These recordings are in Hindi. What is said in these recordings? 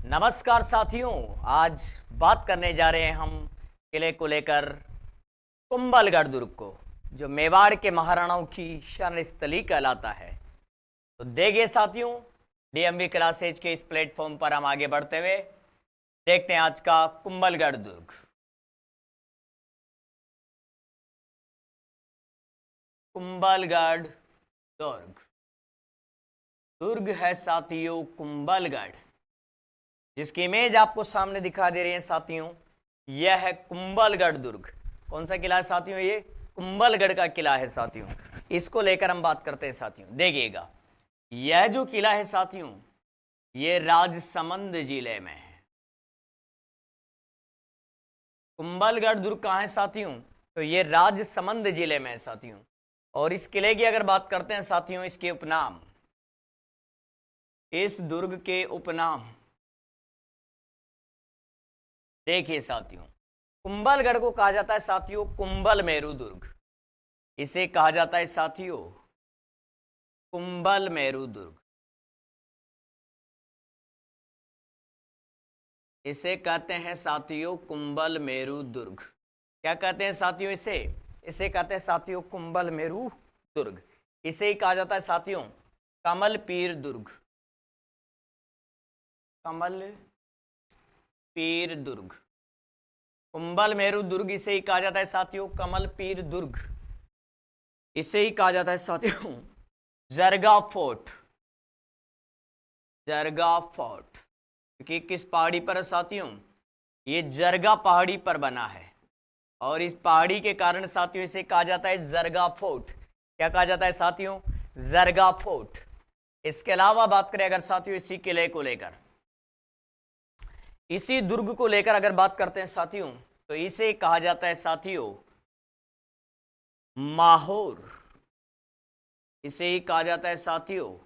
नमस्कार साथियों, आज बात करने जा रहे हैं हम किले को लेकर कुंभलगढ़ दुर्ग को, जो मेवाड़ के महाराणाओं की शरण स्थली कहलाता है। तो देखिए साथियों, डीएमवी क्लासेज के इस प्लेटफॉर्म पर हम आगे बढ़ते हुए देखते हैं आज का कुंभलगढ़ दुर्ग। कुंभलगढ़ दुर्ग है साथियों कुंभलगढ़, जिसकी इमेज आपको सामने दिखा दे रही है साथियों। यह है कुंभलगढ़ दुर्ग। कौन सा किला है साथियों? ये कुंभलगढ़ का किला है साथियों। इसको लेकर हम बात करते हैं साथियों। देखिएगा, यह जो किला है साथियों, ये राजसमंद जिले में है। कुंभलगढ़ दुर्ग कहाँ है साथियों? तो ये राजसमंद जिले में है साथियों। और इस किले की अगर बात करते हैं साथियों, इसके उपनाम, इस दुर्ग के उपनाम देखिए साथियों। कुंभलगढ़ को कहा जाता है साथियों कुंभल मेरू दुर्ग। इसे कहा जाता है साथियों कुंभल मेरू दुर्ग। इसे कहते हैं साथियों कुंभल मेरू दुर्ग। क्या कहते हैं साथियों? इसे कहते हैं साथियों कुंभल मेरू दुर्ग। इसे ही कहा जाता है साथियों कमल पीर दुर्ग। कमल पीर दुर्ग, कुंभल मेरू दुर्ग, इसे ही कहा जाता है साथियों कमल पीर दुर्ग। इसे ही कहा जाता है साथियों जरगा फोर्ट। जरगा फोर्ट क्योंकि किस पहाड़ी पर है साथियों? ये जरगा पहाड़ी पर बना है, और इस पहाड़ी के कारण साथियों इसे कहा जाता है जरगा फोर्ट। क्या कहा जाता है साथियों? जरगा फोर्ट। इसके अलावा बात करें अगर साथियों इसी किले को लेकर, इसी दुर्ग को लेकर अगर बात करते हैं साथियों, तो इसे कहा जाता है साथियों माहौर। इसे ही कहा जाता है साथियों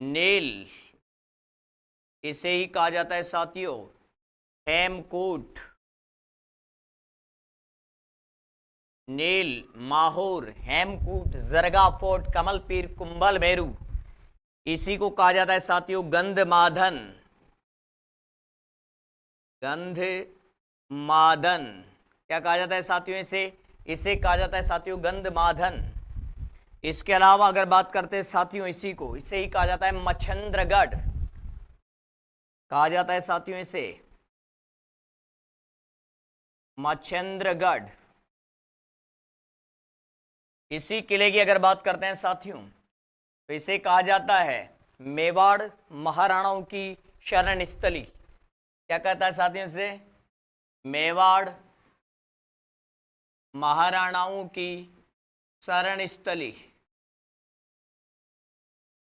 नेल। इसे ही कहा जाता है साथियों हेमकूट। नील, माहौर, हेमकूट, जरगा फोर्ट, कमल पीर, कुंभल मेरू, इसी को कहा जाता है साथियों गंधमादन। गंधमादन क्या कहा जाता है साथियों? इसे कहा जाता है साथियों गंधमादन। इसके अलावा अगर बात करते हैं साथियों इसे ही कहा जाता है मच्छंद्रगढ़। कहा जाता है साथियों इसे मच्छंद्रगढ़। इसी किले की अगर बात करते हैं साथियों, तो इसे कहा जाता है मेवाड़ महाराणाओं की शरण स्थली। क्या कहता है साथियों इसे? मेवाड़ महाराणाओं की शरण स्थली।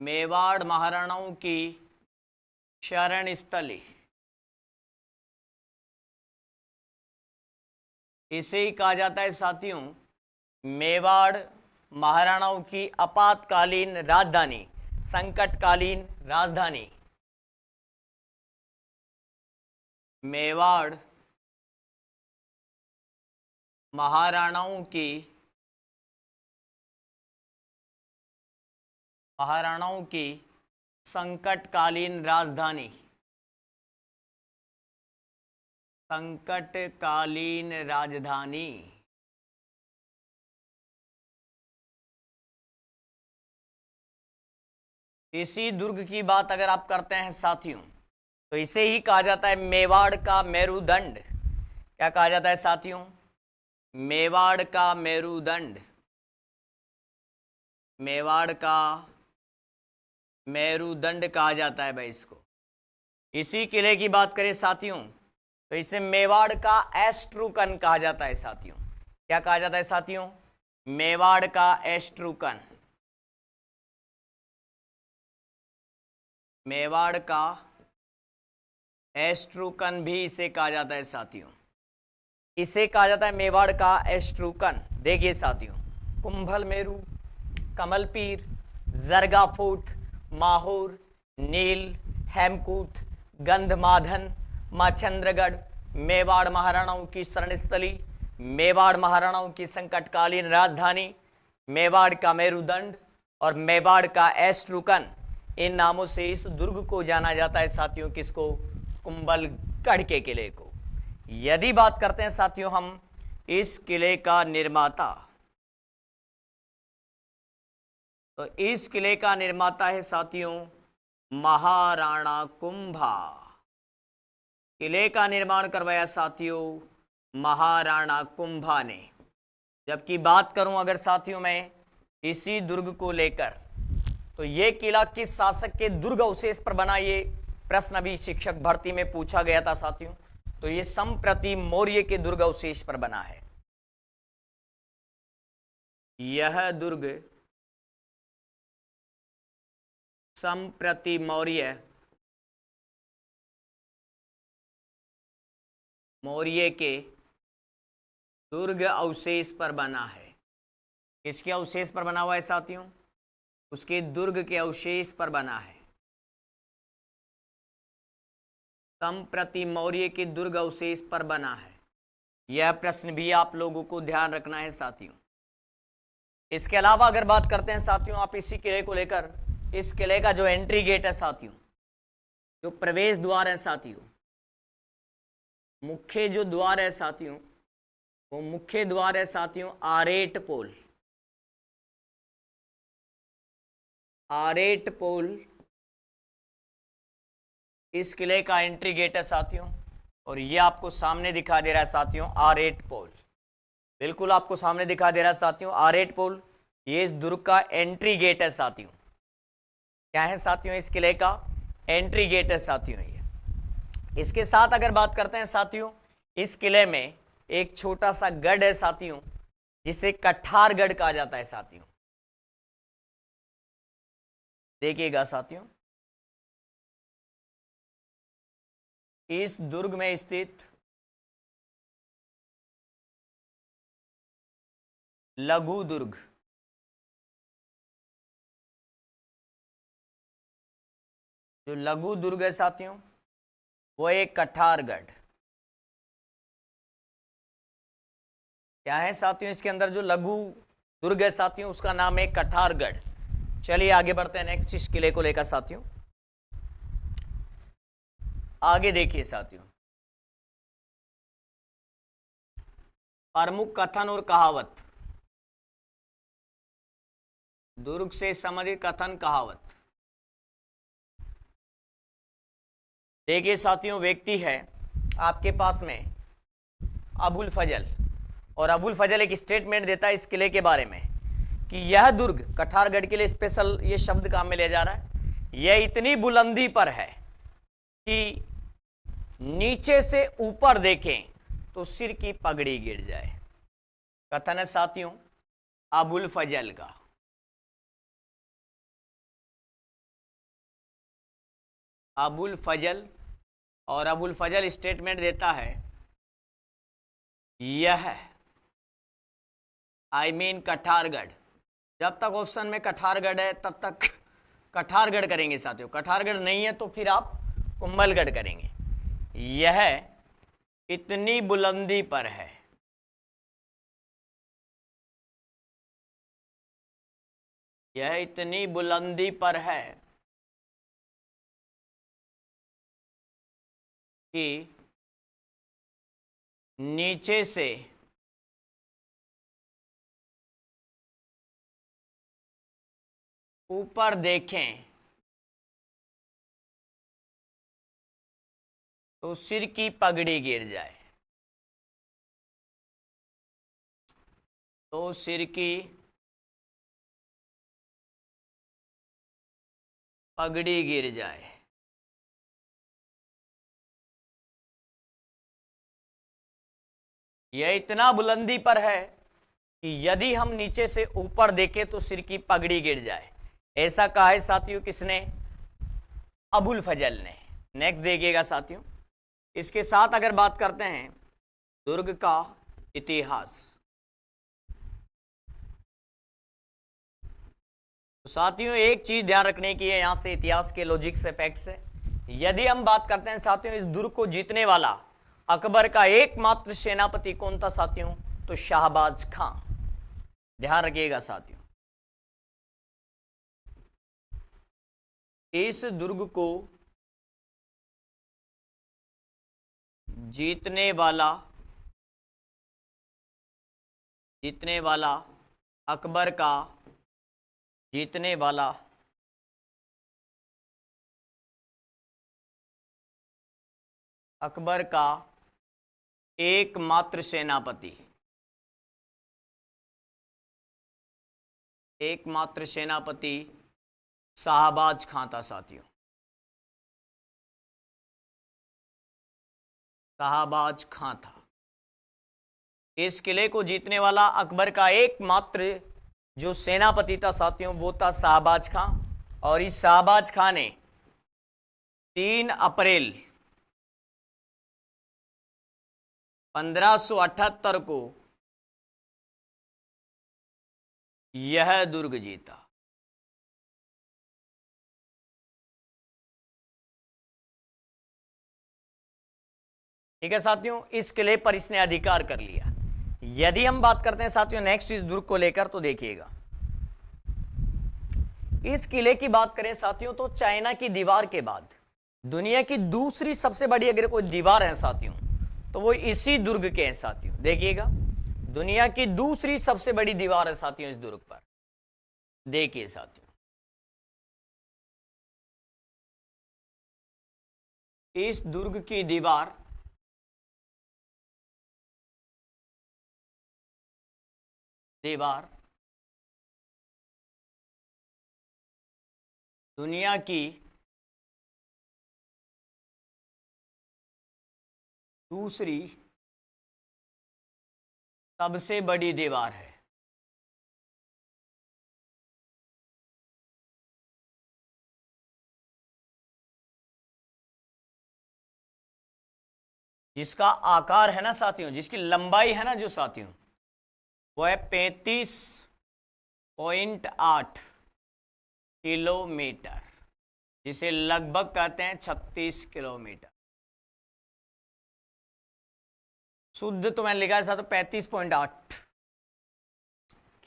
मेवाड़ महाराणाओं की शरण स्थली, इसे ही कहा जाता है साथियों मेवाड़ महाराणाओं की आपातकालीन राजधानी, संकटकालीन राजधानी। मेवाड़ महाराणाओं की संकटकालीन राजधानी। संकटकालीन राजधानी। इसी दुर्ग की बात अगर आप करते हैं साथियों, तो इसे ही कहा जाता है मेवाड़ का मेरुदंड। क्या कहा जाता है साथियों? मेवाड़ का मेरुदंड। मेवाड़ का मेरुदंड कहा जाता है भाई इसको। इसी किले की बात करें साथियों, तो इसे मेवाड़ का एस्ट्रूकन कहा जाता है साथियों। क्या कहा जाता है साथियों? मेवाड़ का एस्ट्रूकन। मेवाड़ का एस्ट्रूकन भी इसे कहा जाता है साथियों। इसे कहा जाता है मेवाड़ का एस्ट्रूकन। देखिए साथियों, कुंभल मेरू, कमल पीर, जरगा फोर्ट, माहौर, नील, हेमकूट, गंधमादन, मच्छंद्रगढ़, मेवाड़ महाराणाओं की शरणस्थली, मेवाड़ महाराणाओं की संकटकालीन राजधानी, मेवाड़ का मेरुदंड और मेवाड़ का एस्ट्रूकन, इन नामों से इस दुर्ग को जाना जाता है साथियों, किसको? कुंभलगढ़ के किले को। यदि बात करते हैं साथियों हम इस किले का निर्माता, तो इस किले का निर्माता है साथियों महाराणा कुंभा। किले का निर्माण करवाया साथियों महाराणा कुंभा ने। जबकि बात करूं अगर साथियों मैं इसी दुर्ग को लेकर, तो यह किला किस शासक के दुर्ग अवशेष पर बना, ये प्रश्न अभी शिक्षक भर्ती में पूछा गया था साथियों। तो ये संप्रति मौर्य के दुर्ग अवशेष पर बना है। यह दुर्ग संप्रति मौर्य के दुर्ग अवशेष पर बना है। किसके अवशेष पर बना हुआ है साथियों? उसके दुर्ग के अवशेष पर बना है। संप्रति मौर्य के दुर्ग अवशेष पर बना है। यह प्रश्न भी आप लोगों को ध्यान रखना है साथियों। इसके अलावा अगर बात करते हैं साथियों आप इसी किले को लेकर, इस किले का जो एंट्री गेट है साथियों, जो प्रवेश द्वार है साथियों, मुख्य जो द्वार है साथियों, वो मुख्य द्वार है साथियों आरेट पोल। आरेट पोल इस किले का एंट्री गेट है साथियों, और ये आपको सामने दिखा दे रहा है साथियों आरेट पोल। बिल्कुल आपको सामने दिखा दे रहा है साथियों आरेट पोल। ये इस दुर्ग का एंट्री गेट है साथियों। क्या है साथियों? इस किले का एंट्री गेट है साथियों ये। इसके साथ अगर बात करते हैं साथियों, इस किले में एक छोटा सा गढ़ है साथियों, जिसे कठारगढ़ कहा जाता है साथियों। देखिएगा साथियों, इस दुर्ग में स्थित लघु दुर्ग, जो लघु दुर्ग है साथियों, वो एक कठारगढ़। क्या है साथियों? इसके अंदर जो लघु दुर्ग है साथियों, उसका नाम है कठारगढ़। चलिए आगे बढ़ते हैं नेक्स्ट इस किले को लेकर साथियों। आगे देखिए साथियों, प्रमुख कथन और कहावत, दुर्ग से संबंधित कथन कहावत। देखिए साथियों, व्यक्ति है आपके पास में अबुल फजल, और अबुल फजल एक स्टेटमेंट देता है इस किले के बारे में कि यह दुर्ग, कठारगढ़ के लिए स्पेशल ये शब्द काम में लिया जा रहा है, यह इतनी बुलंदी पर है कि नीचे से ऊपर देखें तो सिर की पगड़ी गिर जाए। कथन है साथियों अबुल फजल का। अबुल फजल, और अबुल फजल स्टेटमेंट देता है यह कठारगढ़। जब तक ऑप्शन में कठारगढ़ है तब तक कठारगढ़ करेंगे साथियों, कठारगढ़ नहीं है तो फिर आप कुंभलगढ़ करेंगे। यह इतनी बुलंदी पर है, यह इतनी बुलंदी पर है कि नीचे से ऊपर देखें तो सिर की पगड़ी गिर जाए, तो सिर की पगड़ी गिर जाए। यह इतना बुलंदी पर है कि यदि हम नीचे से ऊपर देखें तो सिर की पगड़ी गिर जाए। ऐसा कहा है साथियों किसने? अबुल फजल ने। नेक्स्ट देखिएगा साथियों, इसके साथ अगर बात करते हैं दुर्ग का इतिहास, तो साथियों एक चीज ध्यान रखने की है, यहां से इतिहास के लॉजिक से फैक्ट से, यदि हम बात करते हैं साथियों इस दुर्ग को जीतने वाला अकबर का एकमात्र सेनापति कौन था साथियों? तो शाहबाज खां। ध्यान रखिएगा साथियों, इस दुर्ग को जीतने वाला अकबर का जीतने वाला अकबर का एकमात्र सेनापति शाहबाज खां था साथियों। शाहबाज खां था। इस किले को जीतने वाला अकबर का एकमात्र जो सेनापति था साथियों वो था शाहबाज खां। और इस शाहबाज खां ने 3 अप्रैल 1578 को यह दुर्ग जीता। ठीक है साथियों, इस किले पर इसने अधिकार कर लिया। यदि हम बात करते हैं साथियों नेक्स्ट इस दुर्ग को लेकर, तो देखिएगा इस किले की बात करें साथियों तो चाइना की दीवार के बाद दुनिया की दूसरी सबसे बड़ी अगर कोई दीवार है साथियों तो वो इसी दुर्ग के हैं साथियों। देखिएगा दुनिया की दूसरी सबसे बड़ी दीवार है साथियों इस दुर्ग पर। देखिए साथियों इस दुर्ग की दीवार दुनिया की दूसरी सबसे बड़ी दीवार है। जिसका आकार है ना साथियों, जिसकी लंबाई है ना जो साथियों वो है 35.8 किलोमीटर, जिसे लगभग कहते हैं 36 किलोमीटर। शुद्ध तो मैंने लिखा है साथियों 35.8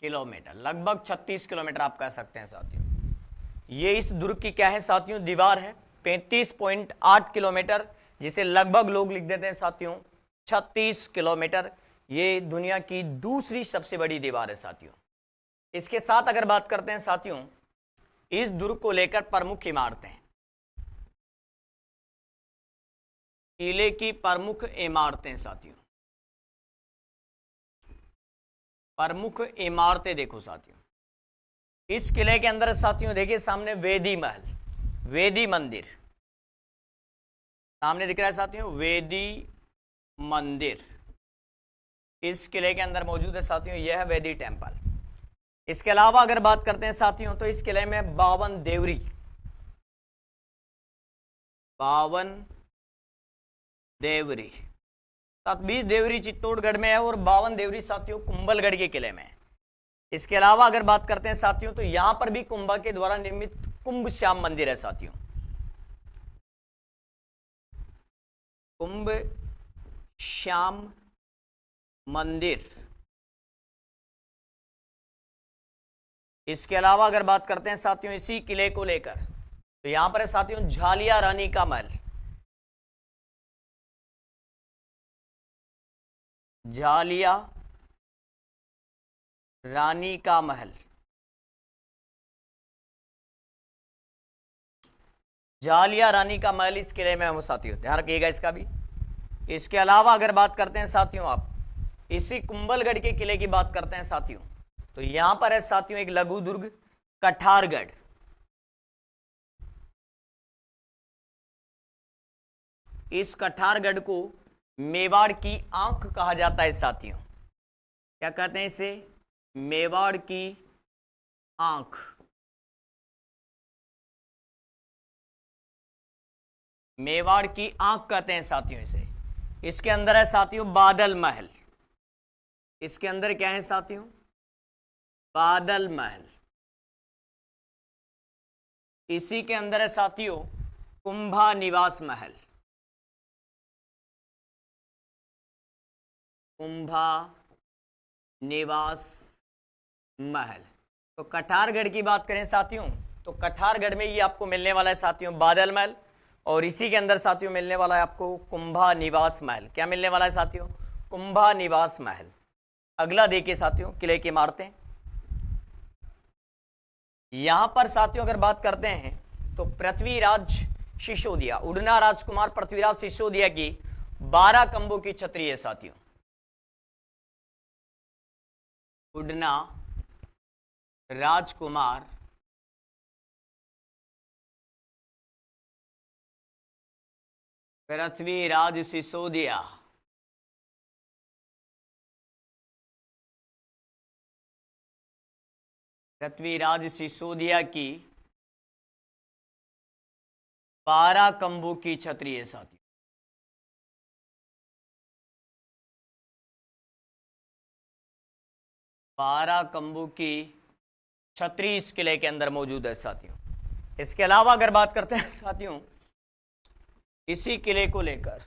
किलोमीटर, लगभग 36 किलोमीटर आप कह सकते हैं साथियों। ये इस दुर्ग की क्या है साथियों, दीवार है 35.8 किलोमीटर, जिसे लगभग लोग लिख देते हैं साथियों 36 किलोमीटर। ये दुनिया की दूसरी सबसे बड़ी दीवार है साथियों। इसके साथ अगर बात करते हैं साथियों इस दुर्ग को लेकर प्रमुख इमारतें, किले की प्रमुख इमारतें साथियों, प्रमुख इमारतें देखो साथियों इस किले के अंदर साथियों। देखिए सामने वेदी महल, वेदी मंदिर सामने दिख रहा है साथियों, वेदी मंदिर इस किले के अंदर मौजूद है साथियों। यह है वेदी टेम्पल। इसके अलावा अगर बात करते हैं साथियों तो इस किले में 52 देवरी 20 देवरी चित्तौड़गढ़ में है और 52 देवरी साथियों कुंभलगढ़ के किले में है। इसके अलावा अगर बात करते हैं साथियों तो यहां पर भी कुंभा के द्वारा निर्मित कुंभ श्याम मंदिर है साथियों। कुंभ श्याम मंदिर। इसके अलावा अगर बात करते हैं साथियों इसी किले को लेकर तो यहां पर है साथियों झालिया रानी का महल, झालिया रानी का महल, झालिया रानी का महल इस किले में है साथियों, ध्यान रखिएगा इसका भी। इसके अलावा अगर बात करते हैं साथियों आप इसी कुंभलगढ़ के किले की बात करते हैं साथियों तो यहां पर है साथियों एक लघु दुर्ग कठारगढ़। इस कठारगढ़ को मेवाड़ की आंख कहा जाता है साथियों। क्या कहते हैं इसे, मेवाड़ की आंख। मेवाड़ की आंख कहते हैं साथियों इसे। इसके अंदर है साथियों बादल महल। इसके अंदर क्या है साथियों, बादल महल। इसी के अंदर है साथियों कुंभा निवास महल, कुंभा निवास महल। तो कठारगढ़ की बात करें साथियों तो कठारगढ़ में ये आपको मिलने वाला है साथियों बादल महल, और इसी के अंदर साथियों मिलने वाला है आपको कुंभा निवास महल। क्या मिलने वाला है साथियों? कुंभा निवास महल। अगला देखिए साथियों किले की इमारतें। यहां पर साथियों अगर बात करते हैं तो पृथ्वीराज सिसोदिया, उड़ना राजकुमार पृथ्वीराज सिसोदिया की 12 खंभों की छतरी है साथियों। उड़ना राजकुमार पृथ्वीराज सिसोदिया पृथ्वीराज सिसोदिया की 12 खंभों की छतरी है साथियों। 12 खंभों की छतरी इस किले के अंदर मौजूद है साथियों। इसके अलावा अगर बात करते हैं साथियों इसी किले को लेकर,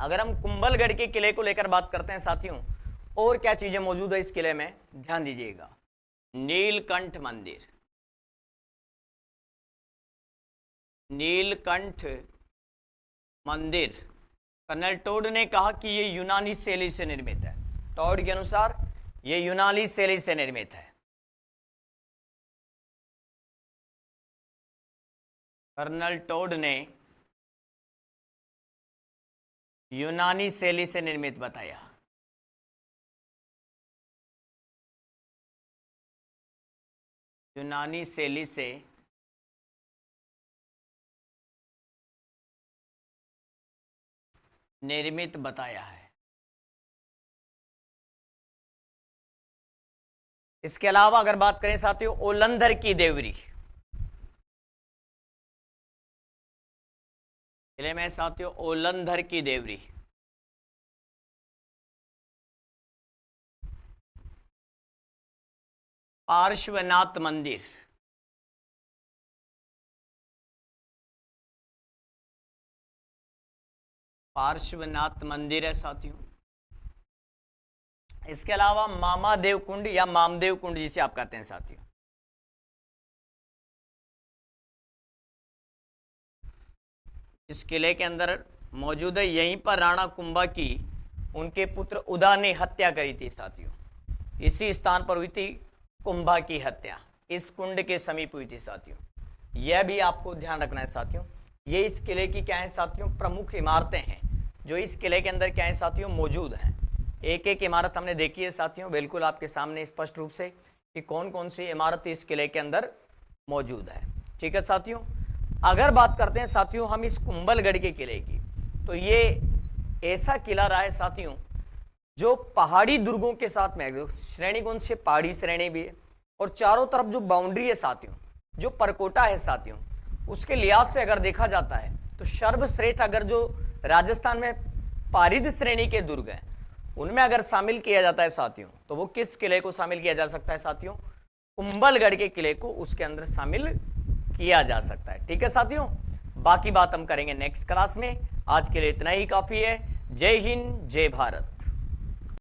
अगर हम कुंभलगढ़ के किले को लेकर बात करते हैं साथियों, और क्या चीजें मौजूद है इस किले में, ध्यान दीजिएगा। नीलकंठ मंदिर, नीलकंठ मंदिर कर्नल टोड ने कहा कि यह यूनानी शैली से निर्मित है। टोड के अनुसार यह यूनानी शैली से निर्मित है। कर्नल टोड ने यूनानी शैली से निर्मित बताया। यूनानी शैली से निर्मित बताया है। इसके अलावा अगर बात करें साथियों ओलंधर की देवरी, किले में साथियों ओलंधर की देवरी, पार्श्वनाथ मंदिर, पार्श्वनाथ मंदिर है साथियों। इसके अलावा मामादेव कुंड या मामदेव कुंड जिसे आप कहते हैं साथियों। इस किले के अंदर मौजूद है। यहीं पर राणा कुंभा की उनके पुत्र उदा ने हत्या करी थी साथियों। इसी स्थान पर हुई थी कुंभा की हत्या, इस कुंड के समीप हुई थी साथियों। यह भी आपको ध्यान रखना है साथियों। ये इस किले की क्या है साथियों, प्रमुख इमारतें हैं जो इस किले के अंदर क्या है साथियों मौजूद हैं। एक एक इमारत हमने देखी है साथियों, बिल्कुल आपके सामने स्पष्ट रूप से कि कौन कौन सी इमारत इस किले के अंदर मौजूद है। ठीक है साथियों, अगर बात करते हैं साथियों हम इस कुंभलगढ़ के किले की, तो ये ऐसा किला रहा है साथियों जो पहाड़ी दुर्गों के साथ में, श्रेणीगुण से पहाड़ी श्रेणी भी है, और चारों तरफ जो बाउंड्री है साथियों, जो परकोटा है साथियों, उसके लिहाज से अगर देखा जाता है तो सर्वश्रेष्ठ अगर जो राजस्थान में पारिद श्रेणी के दुर्ग हैं उनमें अगर शामिल किया जाता है साथियों, तो वो किस किले को शामिल किया जा सकता है साथियों, कुंभलगढ़ के किले को उसके अंदर शामिल किया जा सकता है। ठीक है साथियों, बाकी बात हम करेंगे नेक्स्ट क्लास में। आज के लिए इतना ही काफी है। जय हिंद, जय भारत।